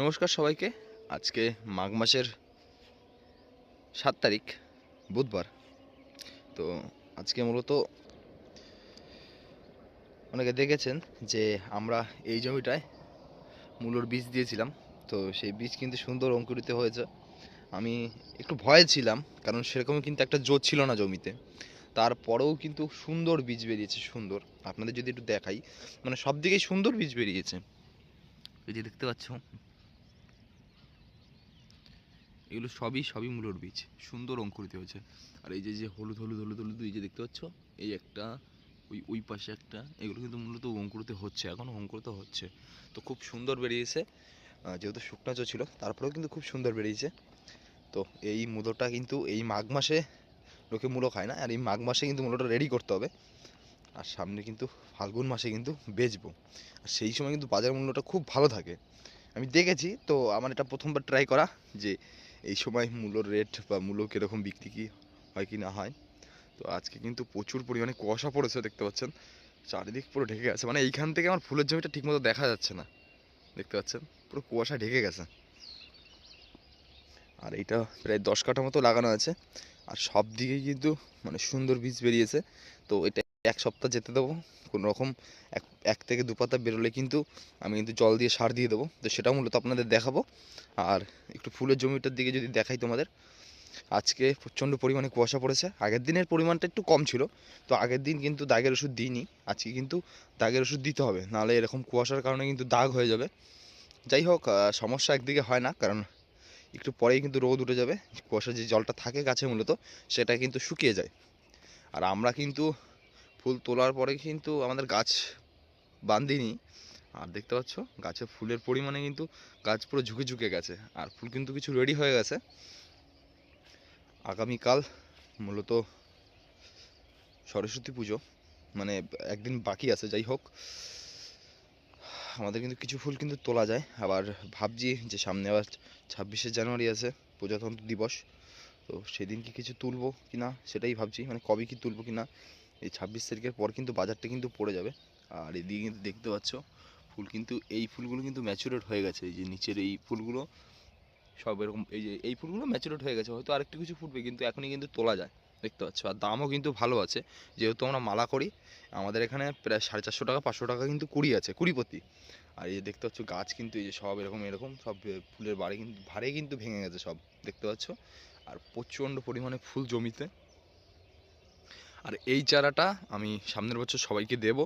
নমস্কার সবাইকে। আজকে মাঘ মাসের 7 তারিখ বুধবার। তো আজকে মূলত অনেকে দেখেছেন যে আমরা এই জমিটায় মূলোর বীজ দিয়েছিলাম। তো সেই বীজ কিন্তু সুন্দর অঙ্কুরিত হয়েছে। আমি একটু ভয়ে ছিলাম, কারণ সেরকম কিন্তু একটা জোর ছিল না জমিতে। তারপরেও কিন্তু সুন্দর বীজ বেরিয়েছে, সুন্দর। আপনাদের যদি একটু দেখাই, মানে সব দিকেই সুন্দর বীজ বেরিয়েছে। এই যে দেখতে পাচ্ছ, এগুলো সবই মূলোর বীজ, সুন্দর অঙ্কুরিত হয়েছে। আর এই যে যে হলুদ হলুদ হলুদ হলুদ এই যে দেখতে পাচ্ছ, এই একটা, ওই পাশে একটা, এগুলো কিন্তু মূলত অঙ্কুরিত হচ্ছে, এখনও অঙ্কুরিত হচ্ছে। তো খুব সুন্দর বেরিয়েছে, যেহেতু শুকনাচো ছিল তারপরেও কিন্তু খুব সুন্দর বেরিয়েছে। তো এই মূলোটা কিন্তু এই মাঘ মাসে লোকে মূলো খায় না, আর এই মাঘ মাসে কিন্তু মূলোটা রেডি করতে হবে। আর সামনে কিন্তু ফাল্গুন মাসে কিন্তু বেচবো, আর সেই সময় কিন্তু বাজার মূল্যটা খুব ভালো থাকে। আমি দেখেছি, তো আমার এটা প্রথমবার ট্রাই করা যে এই সময় মূলোর রেট বা মূলো কীরকম বিক্রি কি হয় কি না হয়। তো আজকে কিন্তু প্রচুর পরিমাণে কুয়াশা পড়েছে, দেখতে পাচ্ছেন চারিদিক পুরো ঢেকে গেছে। মানে এইখান থেকে আমার ফুলের জমিটা ঠিকমতো দেখা যাচ্ছে না, দেখতে পাচ্ছেন পুরো কুয়াশা ঢেকে গেছে। আর এইটা প্রায় 10 কাঠা মতো লাগানো আছে, আর সব দিকে কিন্তু মানে সুন্দর বীজ বেরিয়েছে। তো এটা এক সপ্তাহ যেতে দেবো, কোনো রকম এক থেকে দু পাতা বেরোলে কিন্তু আমি কিন্তু জল দিয়ে সার দিয়ে দেবো। তো সেটাও মূলত আপনাদের দেখাবো। আর একটু ফুলের জমিটার দিকে যদি দেখাই তোমাদের, আজকে প্রচণ্ড পরিমাণে কুয়াশা পড়েছে। আগের দিনের পরিমাণটা একটু কম ছিল, তো আগের দিন কিন্তু দাগের ওষুধ দিইনি। আজকে কিন্তু দাগের ওষুধ দিতে হবে, নাহলে এরকম কুয়াশার কারণে কিন্তু দাগ হয়ে যাবে। যাই হোক, সমস্যা একদিকে হয় না, কারণ একটু পরেই কিন্তু রোদ উঠে যাবে, কুয়াশার যে জলটা থাকে গাছে মূলত সেটা কিন্তু শুকিয়ে যায়। আর আমরা কিন্তু ফুল তোলার পরে কিন্তু আমাদের গাছ বাঁধিনি। আর দেখতে পাচ্ছ গাছে ফুলের পরিমাণে কিন্তু গাছ পুরো ঝুঁকে ঝুঁকে গেছে, আর ফুল কিন্তু কিছু রেডি হয়ে গেছে। আগামীকাল মূলত সরস্বতী পুজো, মানে একদিন বাকি আছে। যাই হোক, আমাদের কিন্তু কিছু ফুল কিন্তু তোলা যায়। আবার ভাবছি যে সামনে আবার 26শে জানুয়ারি আছে, প্রজাতন্ত্র দিবস। তো সেদিন কি কিছু তুলবো কি না সেটাই ভাবছি, মানে কবে কি তুলবো কি না। এই 26 তারিখের পর কিন্তু বাজারটা কিন্তু পড়ে যাবে। আর এদিকে কিন্তু দেখতে পাচ্ছ ফুল কিন্তু, এই ফুলগুলো কিন্তু ম্যাচুরেট হয়ে গেছে। এই যে নিচের এই ফুলগুলো সব এরকম, এই যে এই ফুলগুলো ম্যাচুরেট হয়ে গেছে, হয়তো আরেকটু কিছু ফুটবে, কিন্তু এখনই কিন্তু তোলা যায়, দেখতে পাচ্ছ। আর দামও কিন্তু ভালো আছে, যেহেতু আমরা মালা করি। আমাদের এখানে প্রায় 450 টাকা 500 টাকা কিন্তু কুড়ি আছে, কুড়ি প্রতি। আর এই যে দেখতে পাচ্ছ গাছ কিন্তু এই যে সব এরকম এরকম সব ফুলের বাড়ি কিন্তু ভারে কিন্তু ভেঙে গেছে সব, দেখতে পাচ্ছ। আর প্রচণ্ড পরিমাণে ফুল জমিতে। আর এই চারাটা আমি সামনের বছর সবাইকে দেব।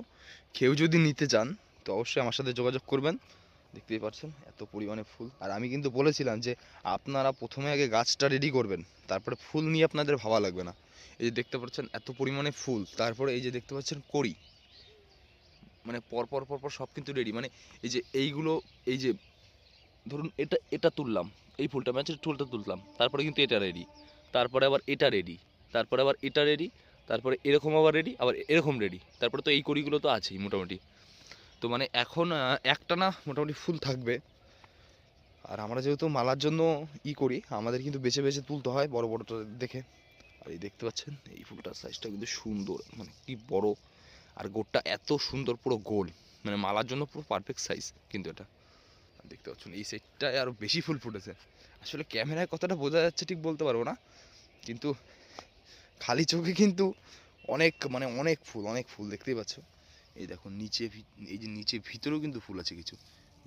কেউ যদি নিতে চান তো অবশ্যই আমার সাথে যোগাযোগ করবেন। দেখতেই পাচ্ছেন এত পরিমাণে ফুল। আর আমি কিন্তু বলেছিলাম যে আপনারা প্রথমে আগে গাছটা রেডি করবেন, তারপরে ফুল নিয়ে আপনাদের ভাবা লাগবে না। এই যে দেখতে পাচ্ছেন এত পরিমাণে ফুল, তারপরে এই যে দেখতে পাচ্ছেন কড়ি, মানে পরপর পরপর সব কিন্তু রেডি। মানে এই যে এইগুলো, এই যে ধরুন এটা এটা তুললাম, এই ফুলটা ম্যাচের ফুলটা তুললাম, তারপরে কিন্তু এটা রেডি, তারপরে আবার এটা রেডি, তারপরে আবার এটা রেডি, তারপরে এরকম আবার রেডি, আবার এরকম রেডি, তারপরে তো এই কড়িগুলো তো আছেই মোটামুটি। তো মানে এখন একটা না মোটামুটি ফুল থাকবে। আর আমরা যেহেতু মালার জন্য করি, আমাদের কিন্তু বেছে বেছে তুলতে হয় বড় বড়টা দেখে। আর এই দেখতে পাচ্ছেন এই ফুলটার সাইজটা কিন্তু সুন্দর, মানে কি বড়। আর গোড়টা এত সুন্দর, পুরো গোল, মানে মালার জন্য পুরো পারফেক্ট সাইজ কিন্তু এটা। দেখতে পাচ্ছেন এই সাইডটায় আরও বেশি ফুল ফুটেছে। আসলে ক্যামেরায় কতটা বোঝা যাচ্ছে ঠিক বলতে পারবো না, কিন্তু খালি চোখে কিন্তু অনেক, মানে অনেক ফুল, অনেক ফুল দেখতেই পাচ্ছ। এই দেখো নিচে, এই যে নিচে ভিতরেও কিন্তু ফুল আছে কিছু।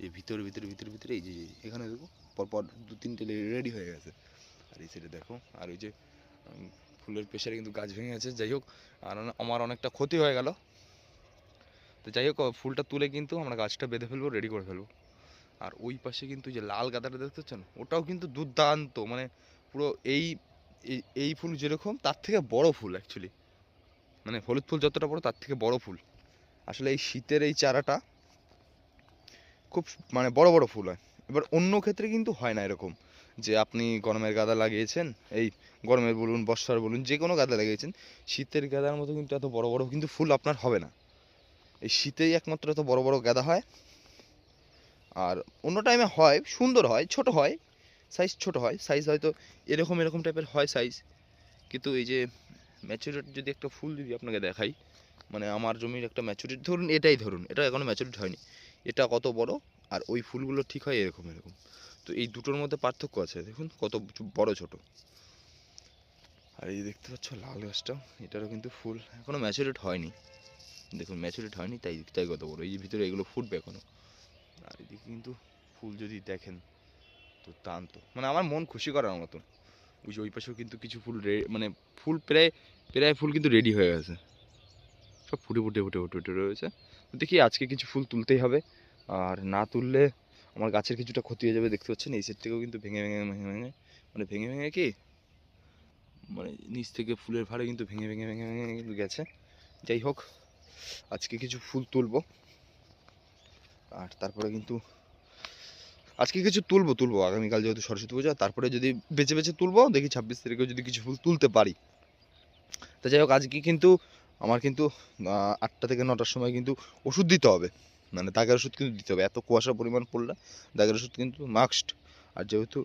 এই ভিতরে ভিতরে ভিতরে ভিতরে এই যে এখানে দেখো পরপর দু তিনটে রেডি হয়ে গেছে। আর এই সাইডে দেখো, আর ওই যে ফুলের প্রেশারে কিন্তু গাছ ভেঙে গেছে। যাই হোক, আর আমার অনেকটা ক্ষতি হয়ে গেল। তো যাই হোক, ফুলটা তুলে কিন্তু আমরা গাছটা বেঁধে ফেলবো, রেডি করে ফেলবো। আর ওই পাশে কিন্তু যে লাল গাঁদাটা দেখতে পাচ্ছেন, ওটাও কিন্তু দুর্দান্ত, মানে পুরো এই এই ফুল যেরকম তার থেকে বড় ফুল অ্যাকচুয়ালি, মানে হলুদ ফুল যতটা বড় তার থেকে বড় ফুল। আসলে এই শীতের এই চারাটা খুব মানে বড় বড় ফুল হয়। এবার অন্য ক্ষেত্রে কিন্তু হয় না এরকম, যে আপনি গরমের গাঁদা লাগিয়েছেন, এই গরমের বলুন বর্ষার বলুন যে কোনো গাঁদা লাগিয়েছেন, শীতের গাঁদার মতো কিন্তু এত বড় বড় কিন্তু ফুল আপনার হবে না। এই শীতেই একমাত্র এত বড় বড় গাঁদা হয়। আর অন্য টাইমে হয়, সুন্দর হয়, ছোট হয়, সাইজ ছোট হয়, সাইজ হয়তো এরকম এরকম টাইপের হয় সাইজ। কিন্তু এই যে ম্যাচুরেট যদি একটা ফুল যদি আপনাকে দেখাই, মানে আমার জমির একটা ম্যাচুরিটি ধরুন, এটাই ধরুন, এটা এখনও ম্যাচুরিটি হয়নি, এটা কত বড়, আর ওই ফুলগুলো ঠিক হয় এরকম এরকম। তো এই দুটোর মধ্যে পার্থক্য আছে, দেখুন কত বড় ছোট। আর এই দেখতে পাচ্ছ লাল গাছটাও, এটারও কিন্তু ফুল এখনো ম্যাচুরেট হয়নি, দেখুন ম্যাচুরেট হয়নি তাই তাই কত বড়, এই যে ভিতরে এগুলো ফুটবে এখনো। আর এদিকে কিন্তু ফুল যদি দেখেন তো টান, তো মানে আমার মন খুশি করার মতন। ওই যে ওই পাশেও কিন্তু কিছু ফুল মানে ফুল প্রায় প্রায় ফুল কিন্তু রেডি হয়ে গেছে, সব ফুটে ফুটে ফুটে ফুটে ফুটে রয়েছে। তো দেখি আজকে কিছু ফুল তুলতেই হবে, আর না তুললে আমার গাছের কিছুটা ক্ষতি হয়ে যাবে। দেখতে পাচ্ছেন এই সাইড থেকেও কিন্তু ভেঙে ভেঙে ভেঙে ভেঙে মানে ভেঙে ভেঙে কি মানে নিচ থেকে ফুলের ভারে কিন্তু ভেঙে ভেঙে ভেঙে ভেঙে কিন্তু গেছে। যাই হোক আজকে কিছু ফুল তুলবো, আর তারপরে কিন্তু আজকে কিছু তুলবো আগামীকাল যেহেতু সরস্বতী পূজা, তারপরে যদি বেছে বেছে তুলবো, দেখি 26 তারিখেও যদি কিছু ফুল তুলতে পারি। তো যাই হোক আজকে কিন্তু আমার কিন্তু 8টা থেকে 9টার সময় কিন্তু ওষুধ দিতে হবে, মানে দাগের ওষুধ কিন্তু দিতে হবে। এত কুয়াশার পরিমাণ পড়লে দাগের ওষুধ কিন্তু মাস্ট। আর যেহেতু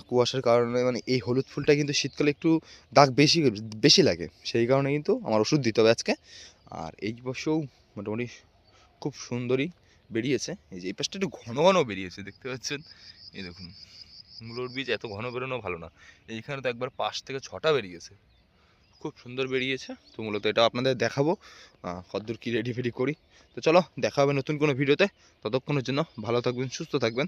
কুয়াশার কারণে মানে এই হলুদ ফুলটা কিন্তু শীতকালে একটু দাগ বেশি বেশি লাগে, সেই কারণে কিন্তু আমার ওষুধ দিতে হবে আজকে। আর এই বছরও মোটামুটি খুব সুন্দরই বেরিয়েছে, এই যে এই পাশটা একটু ঘন ঘন বেরিয়েছে দেখতে পাচ্ছেন। এই দেখুন মূলোর বীজ এত ঘন বেরোনো ভালো না, এইখানে তো একবার 5 থেকে 6টা বেরিয়েছে, খুব সুন্দর বেরিয়েছে। তো মূলত এটা আপনাদের দেখাবো কতদূর কি রেডি ফেডি করি। তো চলো দেখা হবে নতুন কোনো ভিডিওতে, ততক্ষণের জন্য ভালো থাকবেন, সুস্থ থাকবেন।